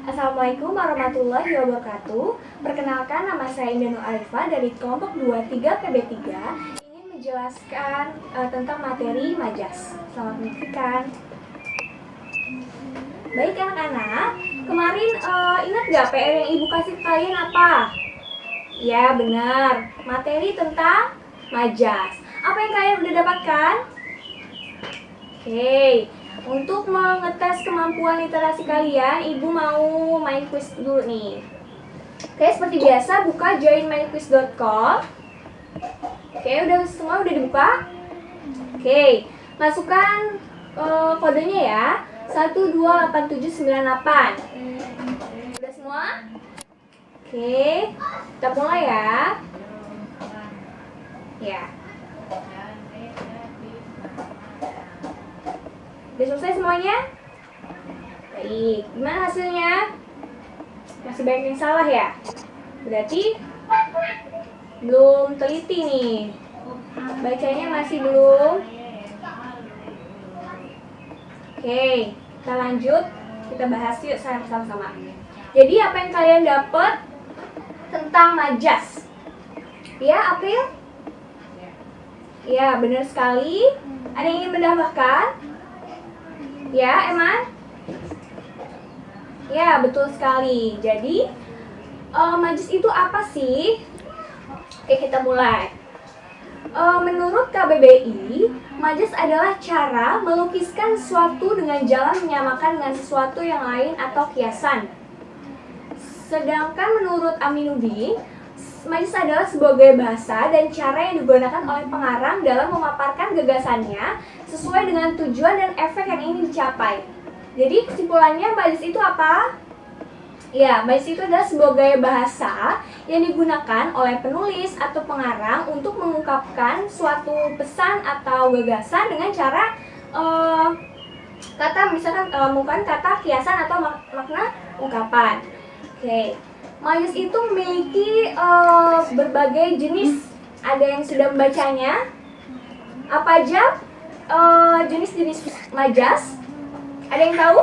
Assalamualaikum warahmatullahi wabarakatuh. Perkenalkan, nama saya Indah Nur Arifah dari kelompok 23 PB3 ingin menjelaskan tentang materi majas. Selamat menyaksikan. Baik anak-anak, kemarin ingat gak PR yang ibu kasih ke kalian apa? Ya benar, materi tentang majas. Apa yang kalian udah dapatkan? Oke, untuk mengetes kemampuan literasi kalian, ibu mau main quiz dulu nih. Oke, seperti biasa buka joinmainquiz.com. Oke, semua udah dibuka? Oke, masukkan kodenya ya, 128798. Udah semua? Oke, kita mulai ya. Ya. Udah selesai semuanya? Baik, gimana hasilnya? Masih banyak yang salah ya? Berarti belum teliti nih. Bacanya masih belum. Oke, kita lanjut. Kita bahas yuk sama-sama. Jadi apa yang kalian dapat tentang majas? Ya, April? Ya, benar sekali. Ada yang ingin menambahkan? Ya, Eman? Ya, betul sekali. Jadi, majas itu apa sih? Oke, kita mulai. Menurut KBBI, majas adalah cara melukiskan sesuatu dengan jalan menyamakan dengan sesuatu yang lain atau kiasan. Sedangkan menurut Aminuddin, majas adalah sebagai bahasa dan cara yang digunakan oleh pengarang dalam memaparkan gagasannya sesuai dengan tujuan dan efek yang ingin dicapai. Jadi kesimpulannya, majas itu apa? Ya, majas itu adalah sebagai bahasa yang digunakan oleh penulis atau pengarang untuk mengungkapkan suatu pesan atau gagasan dengan cara kata, misalkan menggunakan kata kiasan atau makna ungkapan. Oke, majas itu memiliki berbagai jenis. Ada yang sudah membacanya? Apa aja jenis-jenis majas? Ada yang tahu?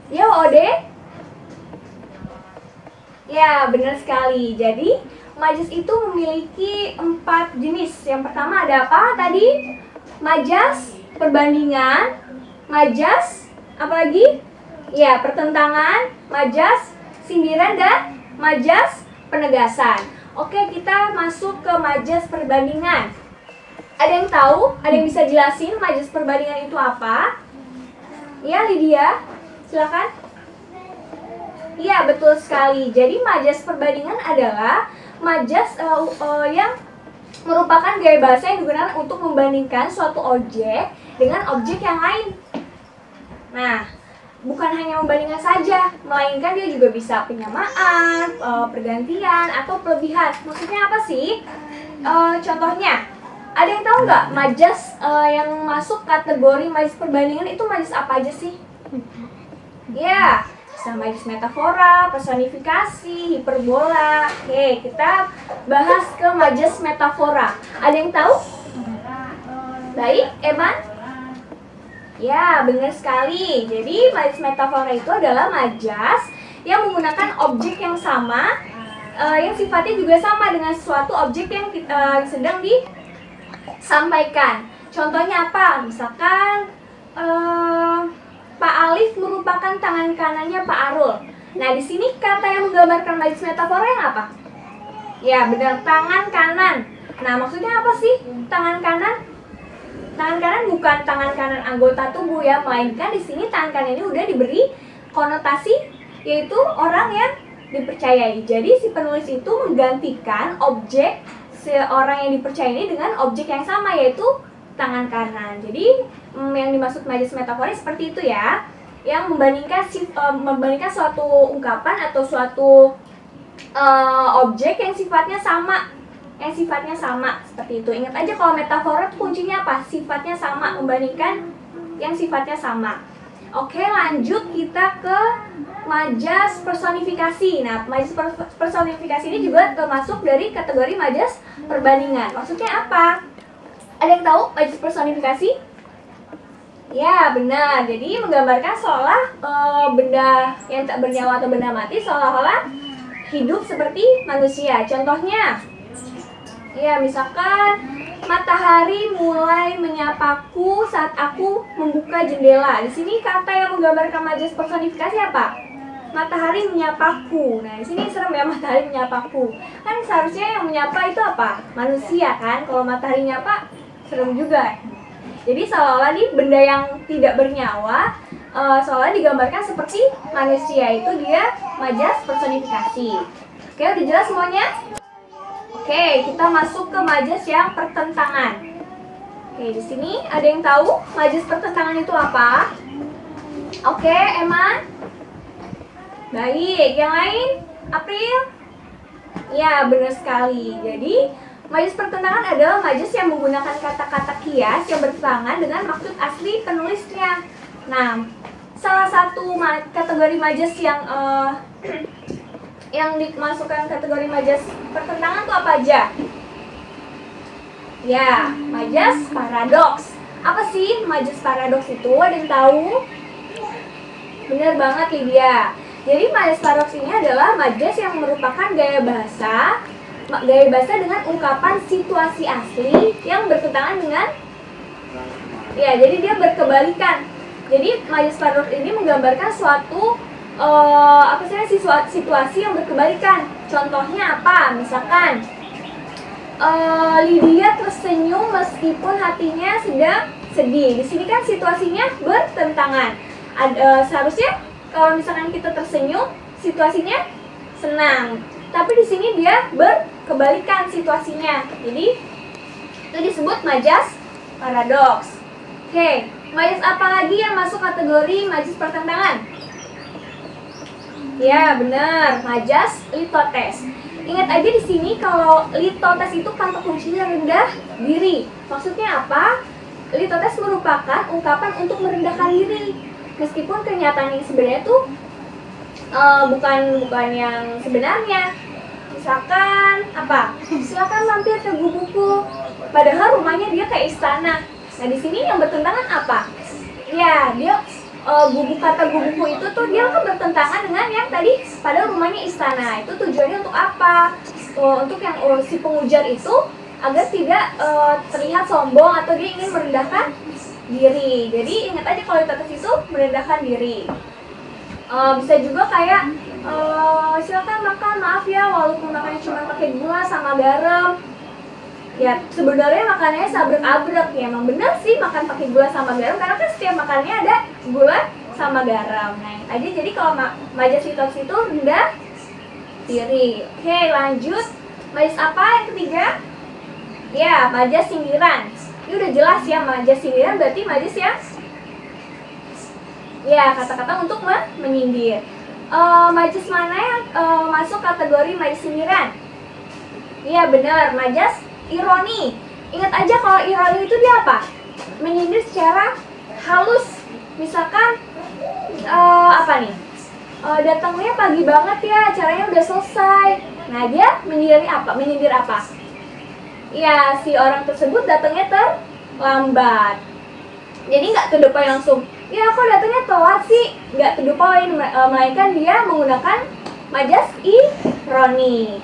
Ya, Ode? Ya, benar sekali. Jadi, majas itu memiliki 4 jenis. Yang pertama ada apa tadi? Majas perbandingan, majas apa lagi? Ya, pertentangan, majas sindiran, dan majas penegasan. Oke, kita masuk ke majas perbandingan. Ada yang tahu? Ada yang bisa jelasin majas perbandingan itu apa? Ya, Lydia, silakan. Iya, betul sekali. Jadi majas perbandingan adalah majas yang merupakan gaya bahasa yang digunakan untuk membandingkan suatu objek dengan objek yang lain. Nah, bukan hanya membandingkan saja, melainkan dia juga bisa penyamaan, pergantian, atau pelebihan. Maksudnya apa sih? Contohnya, ada yang tahu nggak majas yang masuk kategori majas perbandingan itu majas apa aja sih? Ya, bisa majas metafora, personifikasi, hiperbola. Oke, kita bahas ke majas metafora. Ada yang tahu? Baik, Eman? Ya, benar sekali. Jadi, majas metafora itu adalah majas yang menggunakan objek yang sama, yang sifatnya juga sama dengan suatu objek yang sedang disampaikan. Contohnya apa? Misalkan Pak Alif merupakan tangan kanannya Pak Arul. Nah, di sini kata yang menggambarkan majas metafora yang apa? Ya, benar, tangan kanan. Nah, maksudnya apa sih tangan kanan? Tangan kanan bukan tangan kanan anggota tubuh ya, melainkan di sini tangan kanan ini udah diberi konotasi yaitu orang yang dipercayai. Jadi si penulis itu menggantikan objek seorang yang dipercayai ini dengan objek yang sama yaitu tangan kanan. Jadi yang dimaksud majas metafora seperti itu ya, yang membandingkan suatu ungkapan atau suatu objek yang sifatnya sama. Seperti itu. Ingat aja kalau metafora itu kuncinya apa? Sifatnya sama, membandingkan yang sifatnya sama. Oke, lanjut kita ke majas personifikasi. Nah, majas personifikasi ini juga termasuk dari kategori majas perbandingan. Maksudnya apa? Ada yang tahu majas personifikasi? Ya, benar. Jadi menggambarkan seolah benda yang tak bernyawa atau benda mati seolah-olah hidup seperti manusia. Contohnya, ya misalkan matahari mulai menyapaku saat aku membuka jendela. Di sini kata yang menggambarkan majas personifikasi apa? Matahari menyapaku. Nah, di sini serem ya, matahari menyapaku. Kan seharusnya yang menyapa itu apa? Manusia kan? Kalau matahari nyapa serem juga. Jadi seolah-olah nih benda yang tidak bernyawa seolah digambarkan seperti manusia, itu dia majas personifikasi. Oke, udah jelas semuanya? Oke, kita masuk ke majas yang pertentangan. Oke, di sini ada yang tahu majas pertentangan itu apa? Oke, Emma? Baik, yang lain? April? Ya, benar sekali. Jadi majas pertentangan adalah majas yang menggunakan kata-kata kias yang bertentangan dengan maksud asli penulisnya. Nah, salah satu kategori majas yang dimasukkan kategori majas pertentangan itu apa aja? Ya, majas paradoks. Apa sih majas paradoks itu? Ada yang tahu? Benar banget, Lydia. Jadi majas paradoks ini adalah majas yang merupakan gaya bahasa dengan ungkapan situasi asli yang bertentangan dengan, ya, jadi dia berkebalikan. Jadi majas paradoks ini menggambarkan suatu situasi yang berkebalikan. Contohnya apa? Misalkan Lydia tersenyum meskipun hatinya sedang sedih. Di sini kan situasinya bertentangan. Seharusnya kalau misalkan kita tersenyum, situasinya senang. Tapi di sini dia berkebalikan situasinya. Jadi itu disebut majas paradoks. Oke, majas apa lagi yang masuk kategori majas pertentangan? Ya, benar, majas litotes. Ingat aja di sini kalau litotes itu kata kuncinya rendah diri. Maksudnya apa? Litotes merupakan ungkapan untuk merendahkan diri. Meskipun kenyataan yang sebenarnya tuh bukan yang sebenarnya. Misalkan apa? Silakan mampir ke gubuku. Padahal rumahnya dia kayak istana. Nah, di sini yang bertentangan apa? Ya, dia kata gubuku itu tuh dia kan bertentangan dengan yang tadi pada rumahnya istana. Itu tujuannya untuk apa? Untuk yang si pengujar itu agar tidak terlihat sombong atau dia ingin merendahkan diri. Jadi ingat aja kalau litotes itu merendahkan diri. Bisa juga kayak silakan makan, maaf ya walaupun makannya cuma pakai gula sama garam. Ya sebenarnya makanannya sabrek-abrek ya, emang bener sih makan pakai gula sama garam karena kan setiap makannya ada gula sama garam. Nah aja jadi kalau majas litotes itu rendah diri. Oke, lanjut. Majas apa yang ketiga? Ya, majas sindiran. Ini udah jelas ya, majas sindiran berarti majas yang ya kata-kata untuk menyindir. Majas mana yang masuk kategori majas sindiran? Iya benar, majas ironi. Ingat aja kalau ironi itu dia apa? Menyindir secara halus. Misalkan apa nih? Datangnya pagi banget ya, acaranya udah selesai. Nah dia menyindir apa? Menyindir apa? Ya si orang tersebut datangnya terlambat. Jadi nggak to the point langsung, ya kok datangnya telat sih, nggak to the point, melainkan dia menggunakan majas ironi.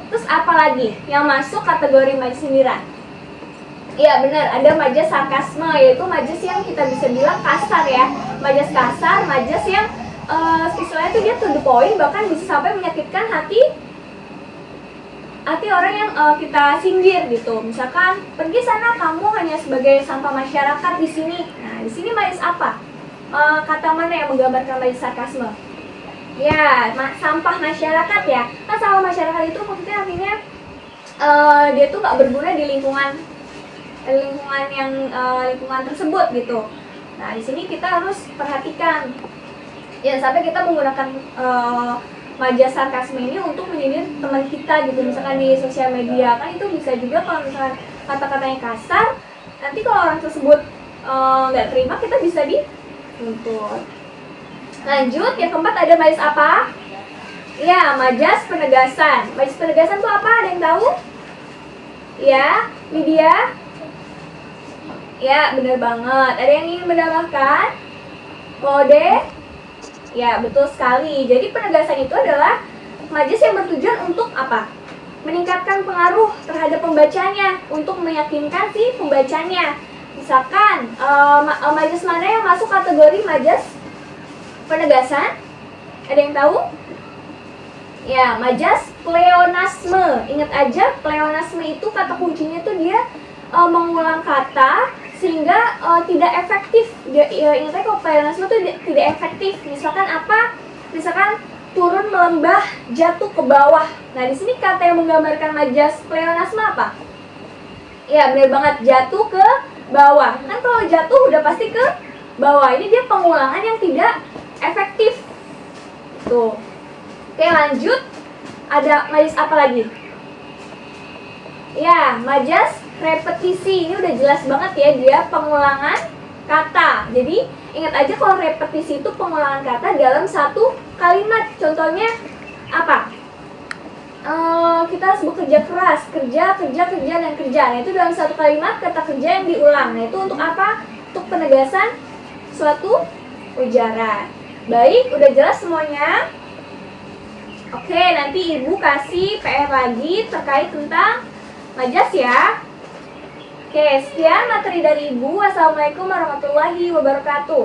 Terus apa lagi yang masuk kategori majas sindiran? Iya benar, ada majas sarkasme, yaitu majas yang kita bisa bilang kasar ya. Majas kasar, majas yang istilahnya itu dia to the point, bahkan bisa sampai menyakitkan hati orang yang kita sindir gitu. Misalkan pergi sana, kamu hanya sebagai sampah masyarakat di sini. Nah, di sini majas apa? Kata mana yang menggambarkan majas sarkasme? Ya, sampah masyarakat ya. Kan sampah masyarakat itu maksudnya artinya dia tuh nggak berguna di lingkungan tersebut gitu. Nah, di sini kita harus perhatikan. Jangan sampai kita menggunakan majas sarkasme ini untuk menyindir teman kita gitu, misalkan di sosial media. Kan itu bisa juga kalau misalkan kata-katanya kasar, nanti kalau orang tersebut nggak terima, kita bisa dituntut. Lanjut, yang keempat ada majas apa? Ya, majas penegasan. Majas penegasan itu apa? Ada yang tahu? Ya, Lydia? Ya, bener banget. Ada yang ingin menambahkan? Mode? Ya, betul sekali. Jadi penegasan itu adalah majas yang bertujuan untuk apa? Meningkatkan pengaruh terhadap pembacanya, untuk meyakinkan si pembacanya. Misalkan, majas mana yang masuk kategori majas penegasan? Ada yang tahu? Ya, majas pleonasme. Ingat aja, pleonasme itu kata kuncinya tuh dia mengulang kata sehingga tidak efektif. Ingat aja kalau pleonasme tuh tidak efektif. Misalkan apa? Misalkan turun melembah, jatuh ke bawah. Nah, di sini kata yang menggambarkan majas pleonasme apa? Ya, benar banget, jatuh ke bawah. Kan kalau jatuh udah pasti ke bawah. Ini dia pengulangan yang tidak efektif. Tuh. Oke, lanjut. Ada majas apa lagi? Ya, majas repetisi. Ini udah jelas banget ya, dia pengulangan kata. Jadi, ingat aja kalau repetisi itu pengulangan kata dalam satu kalimat. Contohnya apa? Kita harus bekerja keras, kerja, dan kerja. Nah, itu dalam satu kalimat kata kerja yang diulang. Nah, itu untuk apa? Untuk penegasan suatu ujaran. Baik, udah jelas semuanya? Oke, nanti Ibu kasih PR lagi terkait tentang majas ya. Oke, sekian materi dari Ibu. Wassalamualaikum warahmatullahi wabarakatuh.